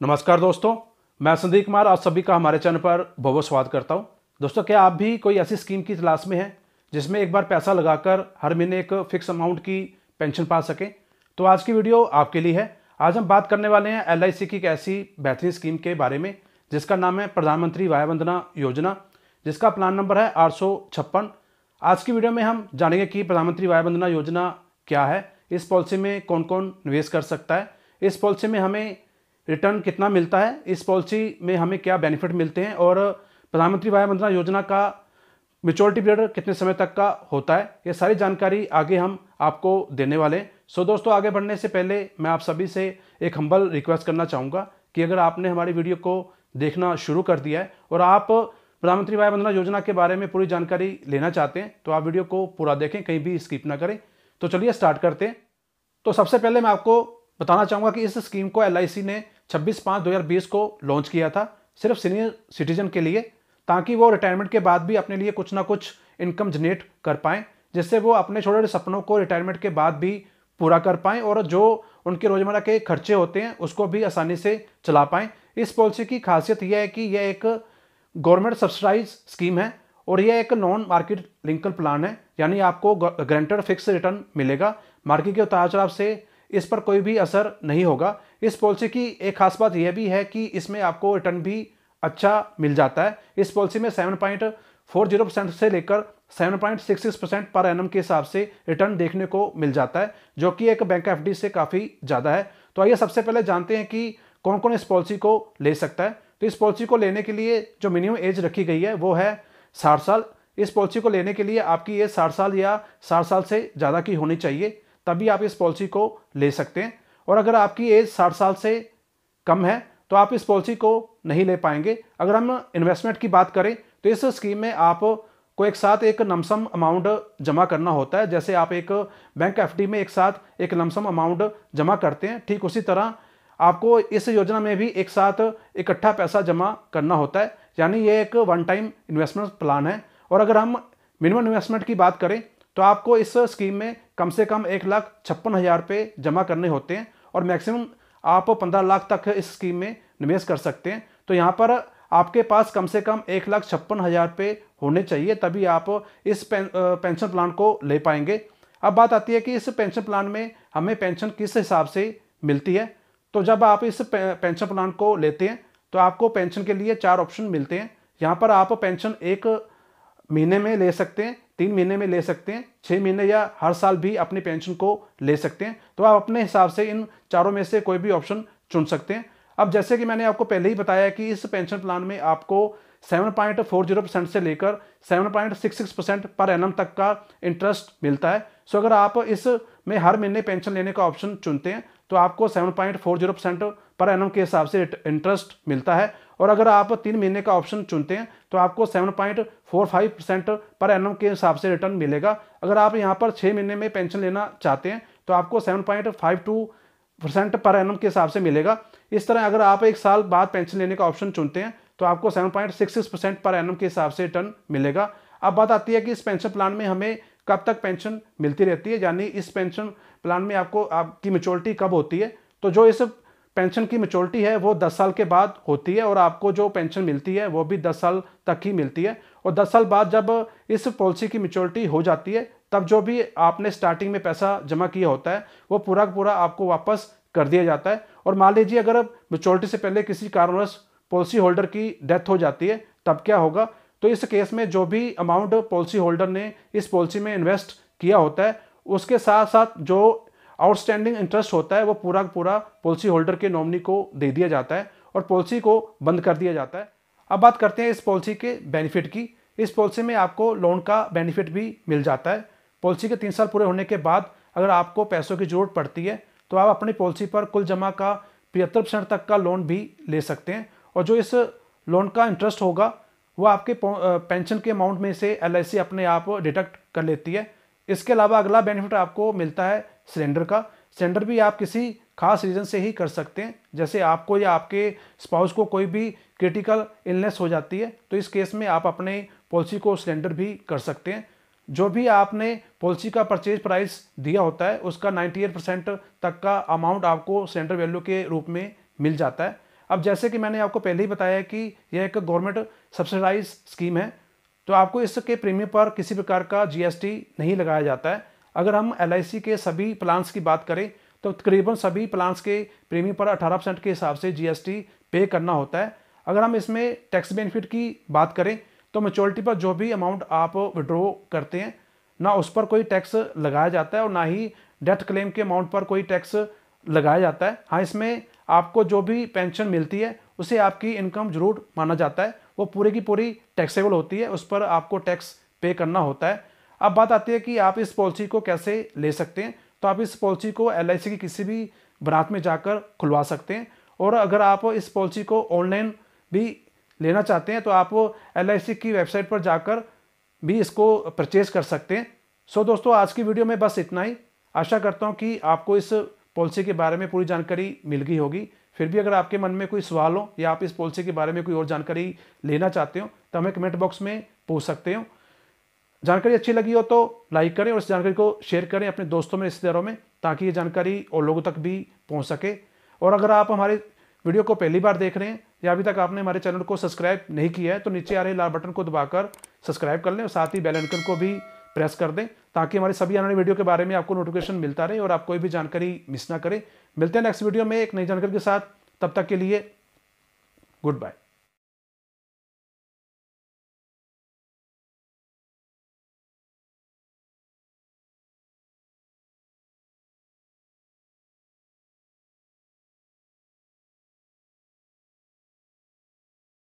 नमस्कार दोस्तों, मैं संदीप कुमार आप सभी का हमारे चैनल पर बहुत बहुत स्वागत करता हूं। दोस्तों, क्या आप भी कोई ऐसी स्कीम की तलाश में हैं जिसमें एक बार पैसा लगाकर हर महीने एक फिक्स अमाउंट की पेंशन पा सकें? तो आज की वीडियो आपके लिए है। आज हम बात करने वाले हैं LIC की एक ऐसी बेहतरीन स्कीम के बारे में जिसका नाम है प्रधानमंत्री वय वंदना योजना, जिसका प्लान नंबर है 856। आज की वीडियो में हम जानेंगे कि प्रधानमंत्री वय वंदना योजना क्या है, इस पॉलिसी में कौन कौन निवेश कर सकता है, इस पॉलिसी में हमें रिटर्न कितना मिलता है, इस पॉलिसी में हमें क्या बेनिफिट मिलते हैं और प्रधानमंत्री वय वंदना योजना का मैच्योरिटी पीरियड कितने समय तक का होता है। ये सारी जानकारी आगे हम आपको देने वाले हैं। सो दोस्तों, आगे बढ़ने से पहले मैं आप सभी से एक हम्बल रिक्वेस्ट करना चाहूँगा कि अगर आपने हमारी वीडियो को देखना शुरू कर दिया है और आप प्रधानमंत्री वय वंदना योजना के बारे में पूरी जानकारी लेना चाहते हैं तो आप वीडियो को पूरा देखें, कहीं भी स्किप ना करें। तो चलिए स्टार्ट करते हैं। तो सबसे पहले मैं आपको बताना चाहूँगा कि इस स्कीम को LIC ने 26/5/2020 को लॉन्च किया था सिर्फ सीनियर सिटीजन के लिए, ताकि वो रिटायरमेंट के बाद भी अपने लिए कुछ ना कुछ इनकम जनरेट कर पाएँ, जिससे वो अपने छोटे छोटे सपनों को रिटायरमेंट के बाद भी पूरा कर पाएँ और जो उनके रोजमर्रा के खर्चे होते हैं उसको भी आसानी से चला पाएँ। इस पॉलिसी की खासियत यह है कि यह एक गवर्नमेंट सब्सिडाइज स्कीम है और यह एक नॉन मार्केट लिंकल प्लान है, यानी आपको गारंटेड फिक्स रिटर्न मिलेगा। मार्केट के उतार चढ़ाव से इस पर कोई भी असर नहीं होगा। इस पॉलिसी की एक खास बात यह भी है कि इसमें आपको रिटर्न भी अच्छा मिल जाता है। इस पॉलिसी में 7.40% से लेकर 7.66% पर एनम के हिसाब से रिटर्न देखने को मिल जाता है, जो कि एक बैंक FD से काफ़ी ज़्यादा है। तो आइए सबसे पहले जानते हैं कि कौन कौन इस पॉलिसी को ले सकता है। तो इस पॉलिसी को लेने के लिए जो मिनिमम एज रखी गई है वो है 60 साल। इस पॉलिसी को लेने के लिए आपकी एज 60 साल या 60 साल से ज़्यादा की होनी चाहिए, तभी आप इस पॉलिसी को ले सकते हैं। और अगर आपकी एज 60 साल से कम है तो आप इस पॉलिसी को नहीं ले पाएंगे। अगर हम इन्वेस्टमेंट की बात करें तो इस स्कीम में आपको एक साथ एक लमसम अमाउंट जमा करना होता है। जैसे आप एक बैंक FD में एक साथ एक लमसम अमाउंट जमा करते हैं, ठीक उसी तरह आपको इस योजना में भी एक साथ इकट्ठा पैसा जमा करना होता है, यानी ये एक वन टाइम इन्वेस्टमेंट प्लान है। और अगर हम मिनिमम इन्वेस्टमेंट की बात करें तो आपको इस स्कीम में कम से कम 1,56,000 रुपये जमा करने होते हैं और मैक्सिमम आप 15 लाख तक इस स्कीम में निवेश कर सकते हैं। तो यहाँ पर आपके पास कम से कम 1,56,000 रुपये होने चाहिए, तभी आप इस पेंशन प्लान को ले पाएंगे। अब बात आती है कि इस पेंशन प्लान में हमें पेंशन किस हिसाब से मिलती है। तो जब आप इस पेंशन प्लान को लेते हैं तो आपको पेंशन के लिए 4 ऑप्शन मिलते हैं। यहाँ पर आप पेंशन 1 महीने में ले सकते हैं, 3 महीने में ले सकते हैं, 6 महीने या हर साल भी अपनी पेंशन को ले सकते हैं। तो आप अपने हिसाब से इन चारों में से कोई भी ऑप्शन चुन सकते हैं। अब जैसे कि मैंने आपको पहले ही बताया कि इस पेंशन प्लान में आपको 7.40% से लेकर 7.66% पर एनम तक का इंटरेस्ट मिलता है। सो अगर आप इसमें हर महीने पेंशन लेने का ऑप्शन चुनते हैं तो आपको 7.40% पर एनम के हिसाब से इंटरेस्ट मिलता है। और अगर आप 3 महीने का ऑप्शन चुनते हैं तो आपको 7.45% पर एनम के हिसाब से रिटर्न मिलेगा। अगर आप यहाँ पर 6 महीने में पेंशन लेना चाहते हैं तो आपको 7.52% पर एनम के हिसाब से मिलेगा। इस तरह अगर आप 1 साल बाद पेंशन लेने का ऑप्शन चुनते हैं तो आपको 7.66% पर एनम के हिसाब से रिटर्न मिलेगा। अब बात आती है कि इस पेंशन प्लान में हमें कब तक पेंशन मिलती रहती है, यानी इस पेंशन प्लान में आपको आपकी मैच्योरिटी कब होती है। तो जो इस पेंशन की मैच्योरिटी है वो 10 साल के बाद होती है और आपको जो पेंशन मिलती है वो भी 10 साल तक ही मिलती है। और 10 साल बाद जब इस पॉलिसी की मैच्योरिटी हो जाती है तब जो भी आपने स्टार्टिंग में पैसा जमा किया होता है वो पूरा का पूरा आपको वापस कर दिया जाता है। और मान लीजिए अगर मैच्योरिटी से पहले किसी कारणवश पॉलिसी होल्डर की डेथ हो जाती है तब क्या होगा। तो इस केस में जो भी अमाउंट पॉलिसी होल्डर ने इस पॉलिसी में इन्वेस्ट किया होता है उसके साथ साथ जो आउटस्टैंडिंग इंटरेस्ट होता है वो पूरा पूरा पॉलिसी होल्डर के नॉमिनी को दे दिया जाता है और पॉलिसी को बंद कर दिया जाता है। अब बात करते हैं इस पॉलिसी के बेनिफिट की। इस पॉलिसी में आपको लोन का बेनिफिट भी मिल जाता है। पॉलिसी के 3 साल पूरे होने के बाद अगर आपको पैसों की जरूरत पड़ती है तो आप अपनी पॉलिसी पर कुल जमा का 75% तक का लोन भी ले सकते हैं और जो इस लोन का इंटरेस्ट होगा वो आपके पेंशन के अमाउंट में से LIC अपने आप डिडक्ट कर लेती है। इसके अलावा अगला बेनिफिट आपको मिलता है सरेंडर का। सरेंडर भी आप किसी खास रीज़न से ही कर सकते हैं, जैसे आपको या आपके स्पाउस को कोई भी क्रिटिकल इलनेस हो जाती है तो इस केस में आप अपने पॉलिसी को सरेंडर भी कर सकते हैं। जो भी आपने पॉलिसी का परचेज प्राइस दिया होता है उसका 98% तक का अमाउंट आपको सरेंडर वैल्यू के रूप में मिल जाता है। अब जैसे कि मैंने आपको पहले ही बताया कि यह एक गवर्नमेंट सब्सिडाइज स्कीम है, तो आपको इसके प्रीमियम पर किसी प्रकार का जीएसटी नहीं लगाया जाता है। अगर हम एलआईसी के सभी प्लान्स की बात करें तो तकरीबन सभी प्लान्स के प्रीमियम पर 18% के हिसाब से जीएसटी पे करना होता है। अगर हम इसमें टैक्स बेनिफिट की बात करें तो मैच्योरिटी पर जो भी अमाउंट आप विड्रॉ करते हैं ना उस पर कोई टैक्स लगाया जाता है और ना ही डेथ क्लेम के अमाउंट पर कोई टैक्स लगाया जाता है। हाँ, इसमें आपको जो भी पेंशन मिलती है उसे आपकी इनकम जरूर माना जाता है, वो पूरी की पूरी टैक्सेबल होती है, उस पर आपको टैक्स पे करना होता है। अब बात आती है कि आप इस पॉलिसी को कैसे ले सकते हैं। तो आप इस पॉलिसी को एलआईसी की किसी भी ब्रांच में जाकर खुलवा सकते हैं, और अगर आप इस पॉलिसी को ऑनलाइन भी लेना चाहते हैं तो आप एलआईसी की वेबसाइट पर जाकर भी इसको परचेज कर सकते हैं। सो दोस्तों, आज की वीडियो में बस इतना ही। आशा करता हूं कि आपको इस पॉलिसी के बारे में पूरी जानकारी मिल गई होगी। फिर भी अगर आपके मन में कोई सवाल हो या आप इस पॉलिसी के बारे में कोई और जानकारी लेना चाहते हो तो हमें कमेंट बॉक्स में पूछ सकते हो। जानकारी अच्छी लगी हो तो लाइक करें और इस जानकारी को शेयर करें अपने दोस्तों में, रिश्तेदारों में, ताकि ये जानकारी और लोगों तक भी पहुंच सके। और अगर आप हमारे वीडियो को पहली बार देख रहे हैं या अभी तक आपने हमारे चैनल को सब्सक्राइब नहीं किया है तो नीचे आ रहे लाल बटन को दबाकर सब्सक्राइब कर लें और साथ ही बेल आइकन को भी प्रेस कर दें, ताकि हमारी सभी आने वाली वीडियो के बारे में आपको नोटिफिकेशन मिलता रहे और आप कोई भी जानकारी मिस ना करें। मिलते हैं नेक्स्ट वीडियो में एक नई जानकारी के साथ, तब तक के लिए गुड बाय।